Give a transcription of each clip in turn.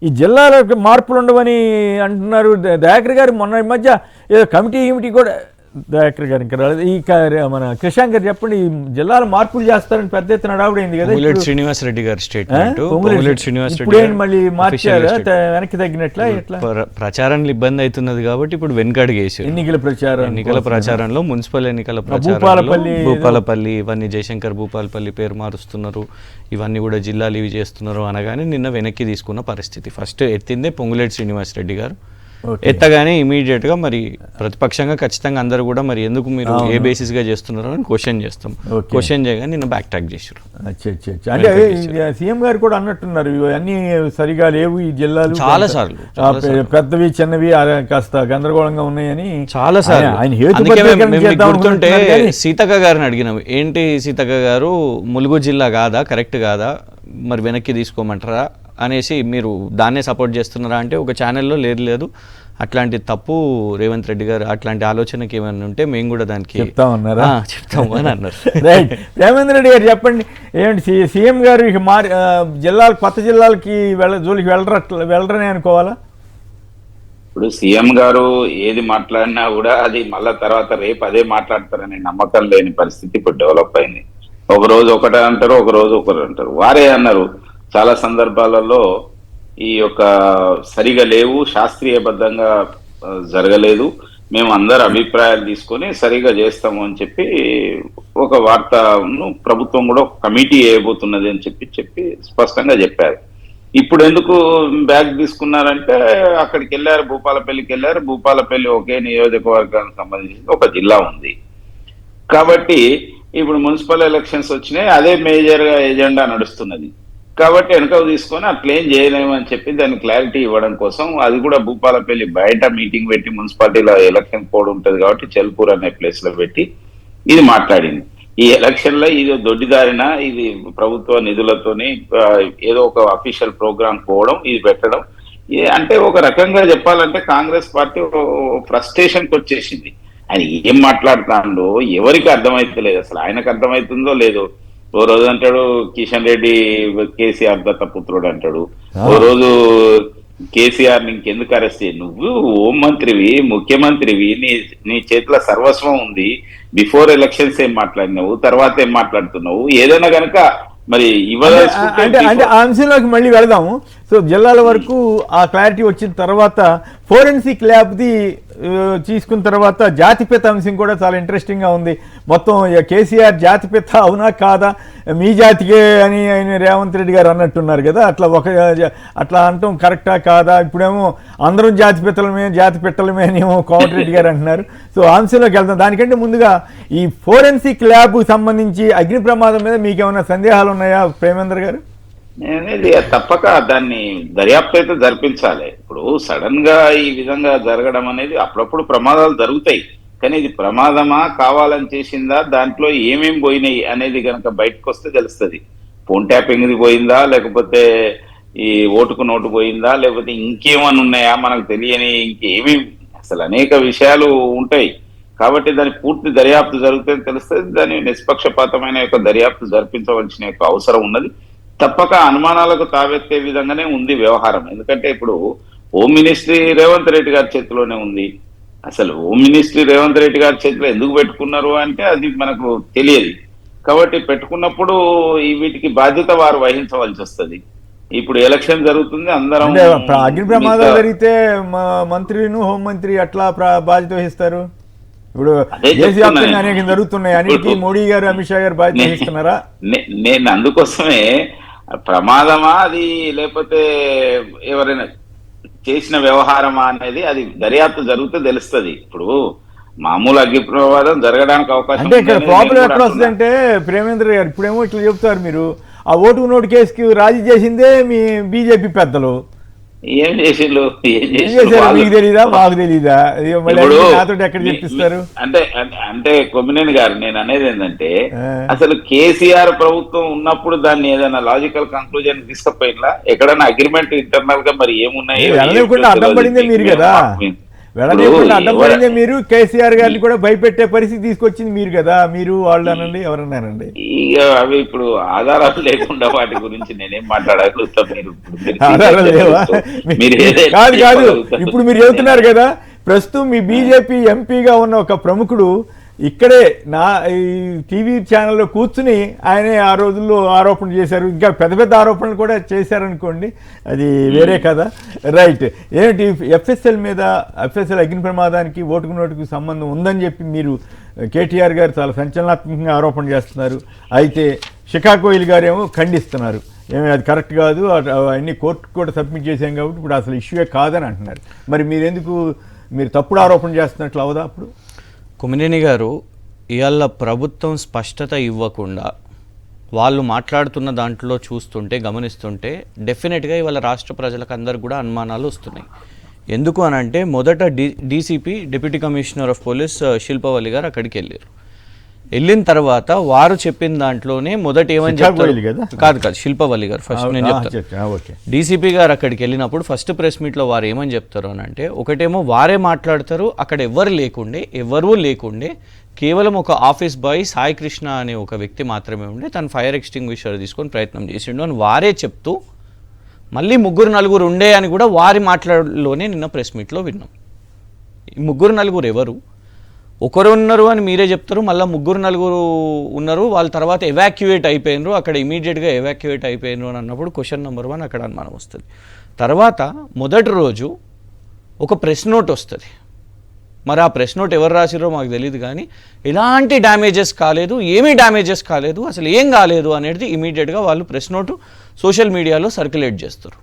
ఈ జిల్లాలకు మార్పులు ఉండవని అంటున్నారు. దయాకర్ గారు మొన్న మధ్య ఏదో కమిటీ కూడా దయాకర్ గారు ఇంకా రాలేదు. ఈ మన కృషాంక్ గారు చెప్పండి, ఈ జిల్లాలో మార్పులు చేస్తారని పెద్ద ఎత్తున హడావుడైంది కదా. శ్రీనివాస్ రెడ్డి గారి స్టేట్మెంట్ మళ్ళీ మార్చారు వెనక్కి తగ్గినట్ల ఎట్లా ప్రచారంలో ఇబ్బంది అవుతున్నది కాబట్టి ఇప్పుడు వెనకడుగేసారు. ఎన్నికల ప్రచారంలో మున్సిపల్ ఎన్నికల ప్రచారంలో భూపాలపల్లి ఇవన్నీ జయశంకర్ భూపాలపల్లి పేరు మారుస్తున్నారు, ఇవన్నీ కూడా జిల్లాలు ఇవి చేస్తున్నారు అనగానే నిన్న వెనక్కి తీసుకున్న పరిస్థితి. ఫస్ట్ ఎత్తిందే పొంగులేటి శ్రీనివాస్ రెడ్డి గారు. ఎత్తగానే ఇమీడియట్ గా మరి ప్రతిపక్షంగా ఖచ్చితంగా అందరూ కూడా మరి ఎందుకు మీరు ఏ బేసిస్ గా చేస్తున్నారు అని క్వశ్చన్ చేస్తాం. క్వశ్చన్ చేయగానే నిన్న బ్యాక్ ట్రాక్ చేశారు. అంటే సీఎం గారు కూడా అన్నట్టున్నారు అన్ని సరిగా లేవు ఈ జిల్లాలు, చాలా సార్లు పెద్దవి చిన్నవి కాస్త గందరగోళంగా ఉన్నాయని చాలా సార్లు. ఆయన గుర్తుంటే సీతక్క గారిని అడిగినాం, ఏంటి సీతక్క గారు ములుగు జిల్లా కాదా, కరెక్ట్ కాదా, మరి వెనక్కి తీసుకోమంటారా అనేసి మీరు దాన్నే సపోర్ట్ చేస్తున్నారా అంటే ఒక ఛానల్లో లేదు అట్లాంటి తప్పు రేవంత్ రెడ్డి గారు అట్లాంటి ఆలోచనకి ఏమైనా ఉంటే మేము కూడా దానికి చెప్తాము అని అన్నారు. రేవంత్ రెడ్డి గారు చెప్పండి, ఏంటి సీఎం గారు ఇక జిల్లాలు కొత్త జిల్లాలకి జోలికి వెళ్ళరని అనుకోవాలా? ఇప్పుడు సీఎం గారు ఏది మాట్లాడినా కూడా అది మళ్ళా తర్వాత రేపు అదే మాట్లాడతారనే నమ్మకం లేని పరిస్థితి ఇప్పుడు డెవలప్ అయింది. ఒక రోజు ఒకటే అంటారు, ఒక రోజు ఒకరు అంటారు. వారే అన్నారు చాలా సందర్భాలలో ఈ యొక్క సరిగా లేవు, శాస్త్రీయబద్ధంగా జరగలేదు, మేము అందరు అభిప్రాయాలు తీసుకొని సరిగా చేస్తాము అని చెప్పి ఒక వార్తను ప్రభుత్వం కూడా ఒక కమిటీ వేయబోతున్నది అని చెప్పి స్పష్టంగా చెప్పారు. ఇప్పుడు ఎందుకు బ్యాగ్ తీసుకున్నారంటే అక్కడికి వెళ్ళారు, భూపాలపల్లికి వెళ్ళారు. భూపాలపల్లి ఒకే నియోజకవర్గానికి సంబంధించి ఒక జిల్లా ఉంది కాబట్టి ఇప్పుడు మున్సిపల్ ఎలక్షన్స్ వచ్చినాయి, అదే మేజర్ గా ఎజెండా నడుస్తున్నది కాబట్టి వెనకకు తీసుకొని అట్లేం చేయలేమని చెప్పి దాన్ని క్లారిటీ ఇవ్వడం కోసం అది కూడా భూపాలపల్లి బయట మీటింగ్ పెట్టి మున్సిపాలిటీలో ఎలక్షన్ కోడ్ ఉంటుంది కాబట్టి చెల్పూర్ అనే ప్లేస్ లో పెట్టి ఇది మాట్లాడింది. ఈ ఎలక్షన్ లో ఇది దొడ్డిదారిన ఇది ప్రభుత్వ నిధులతోని ఏదో ఒక అఫీషియల్ ప్రోగ్రామ్ పోవడం, ఇది పెట్టడం, అంటే ఒక రకంగా చెప్పాలంటే కాంగ్రెస్ పార్టీ ఫ్రస్ట్రేషన్కి వచ్చేసింది. ఆయన ఏం మాట్లాడుతాడో ఎవరికి అర్థమైతలేదు, అసలు ఆయనకు అర్థమవుతుందో లేదో. ఓ రోజు అంటాడు కిషన్ రెడ్డి కేసీఆర్ దత్తపుత్రుడు అంటాడు, ఓ రోజు కేసీఆర్ ఇంకెందుకు అరెస్ట్ చేయి, నువ్వు హోం మంత్రివి, ముఖ్యమంత్రివి, నీ చేతిలో సర్వస్వం ఉంది, బిఫోర్ ఎలక్షన్స్ ఏం మాట్లాడినావు, తర్వాత ఏం మాట్లాడుతున్నావు, ఏదైనా కనుక మరి అంటే ఆ అంశంలోకి మళ్ళీ వెళదాము. సో జిల్లాల వరకు ఆ క్లారిటీ వచ్చిన తర్వాత ఫోరెన్సిక్ ల్యాబ్ది తీసుకున్న తర్వాత జాతిపిత అంశం కూడా చాలా ఇంట్రెస్టింగ్గా ఉంది. మొత్తం కేసీఆర్ జాతిపిత అవునా కాదా, మీ జాతికే అని ఆయన రేవంత్ రెడ్డి గారు అన్నట్టున్నారు కదా, అట్లా అనటం కరెక్టా కాదా? ఇప్పుడేమో అందరం జాతి పెట్టలమే అని ఏమో కోమటిరెడ్డి గారు అంటున్నారు. సో అంశంలోకి వెళ్తాం. దానికంటే ముందుగా ఈ ఫోరెన్సిక్ ల్యాబ్ సంబంధించి అగ్ని ప్రమాదం మీద మీకు ఏమైనా సందేహాలు ఉన్నాయా ప్రేమేందర్ గారు? అనేది తప్పక దాన్ని దర్యాప్తు అయితే జరిపించాలి. ఇప్పుడు సడన్ గా ఈ విధంగా జరగడం అనేది అప్పుడప్పుడు ప్రమాదాలు జరుగుతాయి, కానీ ఇది ప్రమాదమా, కావాలని చేసిందా, దాంట్లో ఏమేమి పోయినాయి అనేది కనుక బయటకు వస్తే తెలుస్తుంది. ఫోన్ ట్యాపింగ్ది పోయిందా, లేకపోతే ఈ ఓటుకు నోటు పోయిందా, లేకపోతే ఇంకేమన్నా ఉన్నాయా మనకు తెలియని, ఇంకేమీ అసలు అనేక విషయాలు ఉంటాయి. కాబట్టి దాని పూర్తి దర్యాప్తు జరిగితే తెలుస్తుంది. దాని నిష్పక్షపాతమైన యొక్క దర్యాప్తు జరిపించవలసిన యొక్క అవసరం ఉన్నది. తప్పక అనుమానాలకు తావెత్తే విధంగానే ఉంది వ్యవహారం. ఎందుకంటే ఇప్పుడు హోమ్ మినిస్ట్రీ రేవంత్ రెడ్డి గారి చేతిలోనే ఉంది. అసలు హోమ్ మినిస్ట్రీ రేవంత్ రెడ్డి గారి చేతిలో ఎందుకు పెట్టుకున్నారు అంటే అది మనకు తెలియదు. కాబట్టి పెట్టుకున్నప్పుడు వీటికి బాధ్యత వారు వహించవలసి వస్తుంది. ఇప్పుడు ఎలక్షన్ జరుగుతుంది, అందరం అగ్ని ప్రమాదాలు జరిగితే మంత్రిను హోంమంత్రి అట్లా బాధ్యత వహిస్తారు. ఇప్పుడు దేశవ్యాప్తంగా అనేక జరుగుతున్నాయి, అన్నిటికీ మోడీ గారు అమిత్ షా గారు బాధ్యత వహిస్తున్నారా? నేను అందుకోసమే ప్రమాదమా అది లేకపోతే ఎవరైనా చేసిన వ్యవహారమా అనేది అది దర్యాప్తు జరిగితే తెలుస్తుంది. ఇప్పుడు మామూలు అగ్ని ప్రమాదం జరగడానికి అవకాశం అంటే ఇక్కడ ప్రాబ్లం ఎక్కడ వస్తుందంటే ప్రేమేంద్ర గారు ఇప్పుడేమో ఇట్లా చెప్తారు, మీరు ఆ ఓటుకు నోటు కేసుకి రాజీ చేసిందే మీ బీజేపీ పెద్దలు, ఏం చేసిండు మీకు తెలీదా, మాకు తెలీదా, నాతో ఎక్కడ చెప్పిస్తారు? అంటే కొమ్మినేని గారు నేను అనేది ఏంటంటే అసలు కేసీఆర్ ప్రభుత్వం ఉన్నప్పుడు దాన్ని ఏదైనా లాజికల్ కంక్లూజన్ తీసుకపోయినా ఎక్కడైనా అగ్రిమెంట్ ఇంటర్నల్ గా మరి ఏమున్నాయి అడ్డం పడిందే మీరు కదా. వెళ్ళలేకుండా అడ్డం పడిందే మీరు. కేసీఆర్ గారిని కూడా భయపెట్టే పరిస్థితి తీసుకొచ్చింది మీరు కదా, మీరు వాళ్ళు అనండి ఎవరన్నారండి. ఇక అవి ఇప్పుడు ఆధారాలు లేకుండా వాటి గురించి నేనేం మాట్లాడగలుగుతా? ఆధారాలు లేవా? కాదు కాదు, ఇప్పుడు మీరు చెబుతున్నారు కదా, ప్రస్తుతం మీ బీజేపీ ఎంపీగా ఉన్న ఒక ప్రముఖుడు ఇక్కడే నా ఈ టీవీ ఛానల్లో కూర్చుని ఆయనే ఆ రోజుల్లో ఆరోపణ చేశారు, ఇంకా పెద్ద పెద్ద ఆరోపణలు కూడా చేశారనుకోండి, అది వేరే కదా. రైట్. ఏమిటి ఎఫ్ఎస్ఎల్ మీద, ఎఫ్ఎస్ఎల్ అగ్ని ప్రమాదానికి ఓటుకు నోటుకు సంబంధం ఉందని చెప్పి మీరు కేటీఆర్ గారు చాలా సంచలనాత్మకంగా ఆరోపణ చేస్తున్నారు. అయితే షికాగోయిల్ గారేమో ఖండిస్తున్నారు, ఏమి అది కరెక్ట్ కాదు, అన్ని కోర్టుకు కూడా సబ్మిట్ చేశాం కాబట్టి ఇప్పుడు అసలు ఇష్యూయే కాదని అంటున్నారు. మరి మీరు తప్పుడు ఆరోపణ చేస్తున్నట్లు అవదా అప్పుడు? కొమ్మినేని గారు, ఇవాళ ప్రభుత్వం స్పష్టత ఇవ్వకుండా వాళ్ళు మాట్లాడుతున్న దాంట్లో చూస్తుంటే, గమనిస్తుంటే డెఫినెట్గా ఇవాళ రాష్ట్ర ప్రజలకు అందరికి కూడా అనుమానాలు వస్తున్నాయి. ఎందుకు అనంటే మొదట DCP deputy commissioner of police Shilpavalli గారు అక్కడికి వెళ్ళిన తర్వాత వారు చెప్పిన దాంట్లోనే మొదట ఏమని చెప్తారు, కాదు శిల్పవల్లి గారు ఫస్ట్ నేను చెప్తాను. డీసీపీ గారు అక్కడికి వెళ్ళినప్పుడు ఫస్ట్ ప్రెస్ మీట్లో వారు ఏమని చెప్తారు అని అంటే, ఒకటేమో వారే మాట్లాడతారు, అక్కడ ఎవరూ లేకుండే కేవలం ఒక ఆఫీస్ బాయ్ సాయి కృష్ణ అనే ఒక వ్యక్తి మాత్రమే ఉండే, తను ఫైర్ ఎక్స్టింగ్విషర్ తీసుకొని ప్రయత్నం చేసిండు అని వారే చెప్తూ, మళ్ళీ 3-4 ఉండే అని కూడా వారి మాట్లాడలోనే నిన్న ప్రెస్ మీట్లో విన్నాం. ఈ 3-4 ఎవరు? ఒకరు ఉన్నారు అని మీరే చెప్తారు, మళ్ళీ 3-4 ఉన్నారు, వాళ్ళ తర్వాత ఎవాక్యువేట్ అయిపోయినారు, అక్కడ ఇమీడియట్గా ఎవాక్యువేట్ అయిపోయినారు అని అన్నప్పుడు క్వశ్చన్ నెంబర్ 1 అక్కడ అనుమానం వస్తుంది. తర్వాత మొదటి రోజు ఒక ప్రెస్ నోట్ వస్తుంది. మరి ఆ ప్రెస్ నోట్ ఎవరు రాసిరో మాకు తెలియదు, కానీ ఎలాంటి డ్యామేజెస్ కాలేదు, ఏమీ డ్యామేజెస్ కాలేదు, అసలు ఏం కాలేదు అనేది ఇమీడియట్గా వాళ్ళు ప్రెస్ నోటు సోషల్ మీడియాలో సర్క్యులేట్ చేస్తారు.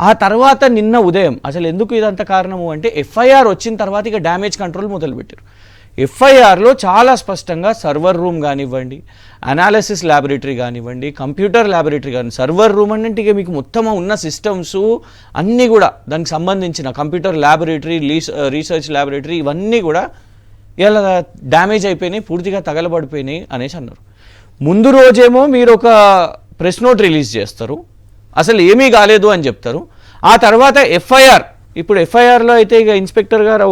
ఆ తర్వాత నిన్న ఉదయం అసలు ఎందుకు ఇదంత కారణము అంటే, ఎఫ్ఐఆర్ వచ్చిన తర్వాత ఇక డ్యామేజ్ కంట్రోల్ మొదలుపెట్టారు. ఎఫ్ఐఆర్లో చాలా స్పష్టంగా సర్వర్ రూమ్ కానివ్వండి, అనాలిసిస్ ల్యాబొరేటరీ కానివ్వండి, కంప్యూటర్ ల్యాబొరేటరీ కానీ, సర్వర్ రూమ్ అంటే ఇక మీకు మొత్తం ఉన్న సిస్టమ్స్ అన్నీ కూడా దానికి సంబంధించిన కంప్యూటర్ ల్యాబొరేటరీ, రీసెర్చ్ ల్యాబొరేటరీ ఇవన్నీ కూడా ఇలా డ్యామేజ్ అయిపోయినాయి, పూర్తిగా తగలబడిపోయినాయి అనేసి అన్నారు. ముందు రోజేమో మీరు ఒక ప్రెస్ నోట్ రిలీజ్ చేస్తారు, అసలు ఏమీ కాలేదు అని చెప్తారు. ఆ తర్వాత ఇప్పుడు ఎఫ్ఐఆర్లో అయితే ఇక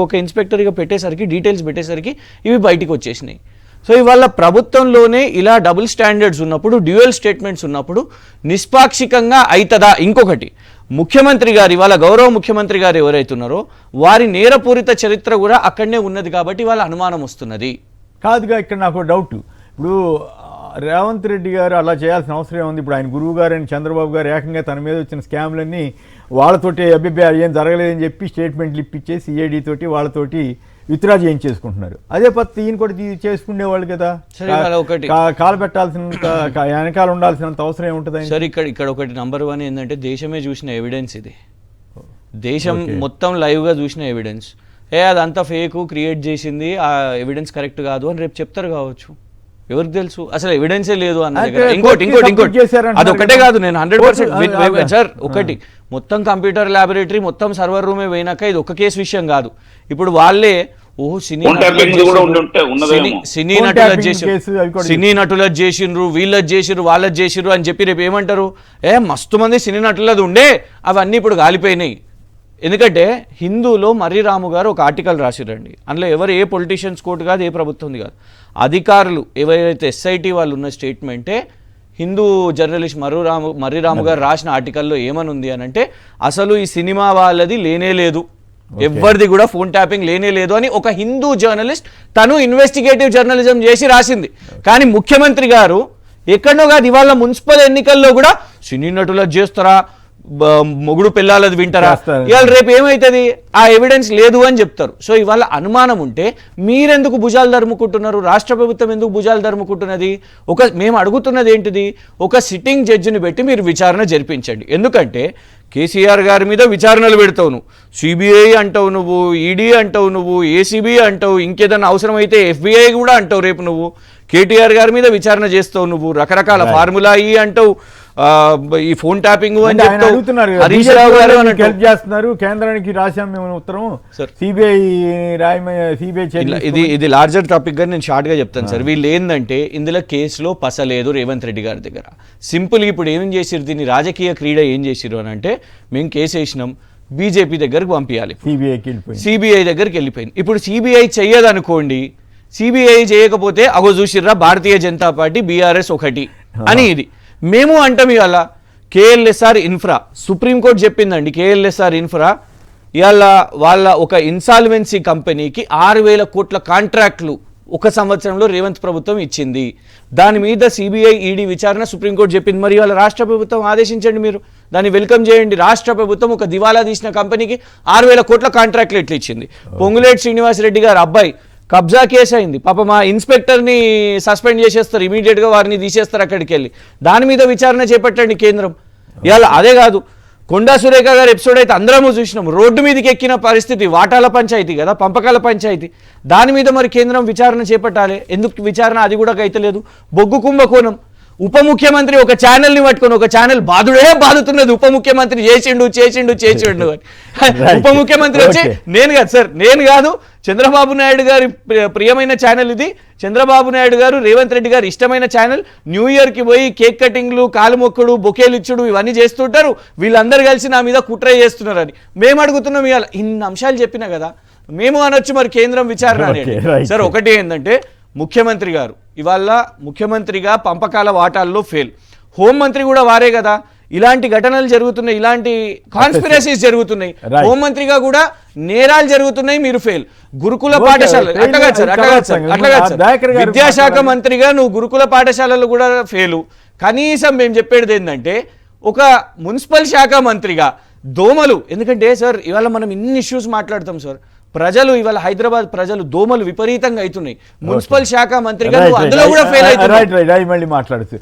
ఒక ఇన్స్పెక్టర్ ఇక పెట్టేసరికి, డీటెయిల్స్ పెట్టేసరికి ఇవి బయటికి వచ్చేసినాయి. సో ఇవాళ ప్రభుత్వంలోనే ఇలా డబుల్ స్టాండర్డ్స్ ఉన్నప్పుడు, డ్యూయల్ స్టేట్మెంట్స్ ఉన్నప్పుడు నిష్పాక్షికంగా అవుతుందా? ఇంకొకటి, ముఖ్యమంత్రి గారు ఇవాళ గౌరవ ముఖ్యమంత్రి గారు ఎవరైతున్నారో వారి నేరపూరిత చరిత్ర కూడా అక్కడనే ఉన్నది కాబట్టి వాళ్ళ అనుమానం వస్తున్నది. కాదుగా, ఇక్కడ నాకు డౌట్, ఇప్పుడు రేవంత్ రెడ్డి గారు అలా చేయాల్సిన అవసరం ఏముంది? ఇప్పుడు ఆయన గురువు గారు అని చంద్రబాబు గారు ఏకంగా తన మీద వచ్చిన స్కామ్లన్నీ వాళ్ళతోటి ఏం జరగలేదని చెప్పి స్టేట్మెంట్లు ఇప్పించేసి సిఐడి తోటి వాళ్ళతోటి విత్డ్రా చేయించేసుకుంటున్నారు. అదే పద్ధతి ఈయన కూడా చేసుకునేవాళ్ళు కదా. కాలు పెట్టాల్సినంత వెనకాల ఉండాల్సినంత అవసరం ఏముంటుంది సార్? ఇక్కడ ఒకటి నంబర్ 1 ఏంటంటే దేశమే చూసిన ఎవిడెన్స్ ఇది. దేశం మొత్తం లైవ్గా చూసిన ఎవిడెన్స్. అదంతా ఫేక్, క్రియేట్ చేసింది, ఆ ఎవిడెన్స్ కరెక్ట్ కాదు అని రేపు చెప్తారు కావచ్చు. ఎవరికి తెలుసు? అసలు ఎవిడెన్సే లేదు అన్న దగ్గర. ఇంకోటి అది ఒకటే కాదు, నేను 100% సార్, ఒకటి మొత్తం కంప్యూటర్ ల్యాబొరేటరీ మొత్తం సర్వర్ రూమే పోయినాక ఇది ఒక కేసు విషయం కాదు. ఇప్పుడు వాళ్ళే సినీ నటులది చేసిండ్రు, వీళ్ళది చేసిర్రు, వాళ్ళది చేసిర్రు అని చెప్పి రేపు ఏమంటారు? మస్తు మంది సినీ నటులది ఉండే, అవన్నీ ఇప్పుడు గాలిపోయినాయి. ఎందుకంటే హిందూలో మర్రి రాము గారు ఒక ఆర్టికల్ రాసిరండి, అందులో ఎవరు ఏ పొలిటీషియన్స్ కోర్టు కాదు, ఏ ప్రభుత్వంది కాదు, అధికారులు ఎవరైతే ఎస్ఐటి వాళ్ళు ఉన్న స్టేట్మెంటే హిందూ జర్నలిస్ట్ మర్రి రాము గారు రాసిన ఆర్టికల్లో ఏమనుంది అని అంటే, అసలు ఈ సినిమా వాళ్ళది లేనే లేదు, ఎవరిది కూడా ఫోన్ ట్యాపింగ్ లేనే లేదు అని ఒక హిందూ జర్నలిస్ట్ తను ఇన్వెస్టిగేటివ్ జర్నలిజం చేసి రాసింది. కానీ ముఖ్యమంత్రి గారు ఎక్కడో కాదు, ఇవాళ మున్సిపల్ ఎన్నికల్లో కూడా సినీ నటులది చేస్తారా, మొగుడు పిల్లలది వింటారా, ఇవాళ రేపు ఏమవుతుంది? ఆ ఎవిడెన్స్ లేదు అని చెప్తారు. సో ఇవాళ అనుమానం ఉంటే మీరెందుకు భుజాలు ధరుముకుంటున్నారు? రాష్ట్ర ప్రభుత్వం ఎందుకు భుజాలు ధరుముకుంటున్నది? మేము అడుగుతున్నది ఏంటిది? ఒక సిట్టింగ్ జడ్జిని పెట్టి మీరు విచారణ జరిపించండి. ఎందుకంటే కేసీఆర్ గారి మీద విచారణలు పెడతావు నువ్వు, సిబిఐ అంటావు నువ్వు, ఈడీ అంటావు నువ్వు, ఏసీబీ అంటావు, ఇంకేదన్నా అవసరమైతే ఎఫ్బిఐ కూడా అంటావు. రేపు నువ్వు కేటీఆర్ గారి మీద విచారణ చేస్తావు, నువ్వు రకరకాల ఫార్ములా అంటావు, ఈ ఫోన్ ట్యాపింగ్ అని చెప్తున్నారు. హరీష్ రావు గారు హెల్ప్ చేస్తున్నారు, కేంద్రానికి రాశాం మేము ఉత్తరం, సిబిఐ ఇది లార్జర్ టాపిక్ గా నేను షార్ట్ గా చెప్తాను సార్. వీళ్ళు ఏంటంటే ఇందులో కేసులో పసలేదు రేవంత్ రెడ్డి గారి దగ్గర. సింపుల్ ఇప్పుడు ఏం చేసిరు, దీన్ని రాజకీయ క్రీడ ఏం చేసిరు అని అంటే, మేము కేసు వేసినాం, బీజేపీ దగ్గరకు పంపించాలి. సిబిఐ దగ్గరికి వెళ్ళిపోయింది. ఇప్పుడు సిబిఐ చెయ్యదనుకోండి, సిబిఐ చేయకపోతే అగో చూసిర్రా భారతీయ జనతా పార్టీ బీఆర్ఎస్ ఒకటి అని ఇది మేము అంటాం. ఇవాళ కేఎల్ఎస్ఆర్ ఇన్ఫ్రా సుప్రీంకోర్టు చెప్పిందండి, కేఎల్ఎస్ఆర్ ఇన్ఫ్రా ఇవాళ వాళ్ళ ఒక ఇన్సాల్వెన్సీ కంపెనీకి 6,000 కోట్ల కాంట్రాక్ట్లు ఒక సంవత్సరంలో రేవంత్ ప్రభుత్వం ఇచ్చింది. దాని మీద సిబిఐ ఈడీ విచారణ సుప్రీంకోర్టు చెప్పింది. మరి ఇవాళ రాష్ట్ర ప్రభుత్వం ఆదేశించండి, మీరు దాన్ని వెల్కమ్ చేయండి. రాష్ట్ర ప్రభుత్వం ఒక దివాలా తీసిన కంపెనీకి 6,000 కోట్ల కాంట్రాక్ట్లు ఎట్లా ఇచ్చింది? పొంగులేటి శ్రీనివాసరెడ్డి గారు అబ్బాయి కబ్జా కేసు అయింది, పాప మా ఇన్స్పెక్టర్ని సస్పెండ్ చేసేస్తారు, ఇమీడియట్గా వారిని తీసేస్తారు అక్కడికి వెళ్ళి. దాని మీద విచారణ చేపట్టండి కేంద్రం. ఇవాళ అదే కాదు, కొండా సురేఖ గారు ఎపిసోడ్ అయితే అందరము చూసినాం. రోడ్డు మీదకి ఎక్కిన పరిస్థితి, వాటాల పంచాయతీ కదా, పంపకాల పంచాయతీ. దాని మీద మరి కేంద్రం విచారణ చేపట్టాలి. ఎందుకు విచారణ అది కూడా అయితలేదు? బొగ్గు కుంభకోణం, ఉప ముఖ్యమంత్రి ఒక ఛానల్ని పట్టుకొని, ఒక ఛానల్ బాధుడే బాధుతున్నది, ఉప ముఖ్యమంత్రి చేసిండు అని. ఉప ముఖ్యమంత్రి వచ్చి నేను కాదు సార్, నేను కాదు, చంద్రబాబు నాయుడు గారి ప్రియమైన ఛానల్ ఇది, చంద్రబాబు నాయుడు గారు రేవంత్ రెడ్డి గారు ఇష్టమైన ఛానల్. న్యూ ఇయర్కి పోయి కేక్ కటింగ్లు, కాలు మొక్కుడు, బొకేలు ఇచ్చుడు ఇవన్నీ చేస్తుంటారు. వీళ్ళందరూ కలిసి నా మీద కుట్ర చేస్తున్నారని మేము అడుగుతున్నాం. ఇవాళ ఇన్ని అంశాలు చెప్పినా కదా మేము అనొచ్చు, మరి కేంద్రం విచారణ అనేది. సార్ ఒకటి ఏంటంటే, ముఖ్యమంత్రి గారు ఇవాళ ముఖ్యమంత్రిగా పంపకాల వాటాల్లో ఫెయిల్, హోంమంత్రి కూడా వారే కదా. ఇలాంటి ఘటనలు జరుగుతున్నాయి, ఇలాంటి కాన్స్పిరసీస్ జరుగుతున్నాయి. హోంమంత్రిగా కూడా నేరాలు జరుగుతున్నాయి, మీరు ఫెయిల్. గురుకుల పాఠశాల అట్లా సార్, విద్యాశాఖ మంత్రిగా నువ్వు గురుకుల పాఠశాలలు కూడా ఫెయిల్. కనీసం మేము చెప్పేది ఏంటంటే, ఒక మున్సిపల్ శాఖ మంత్రిగా దోమలు, ఎందుకంటే సార్ ఇవాళ మనం ఇన్ని ఇష్యూస్ మాట్లాడతాం సార్, ప్రజలు ఇవాళ హైదరాబాద్ ప్రజలు దోమలు విపరీతంగా అవుతున్నాయి. మున్సిపల్ శాఖ మంత్రిగా అందులో కూడా ఫెయిల్ అవుతుంది. మళ్ళీ మాట్లాడుతూ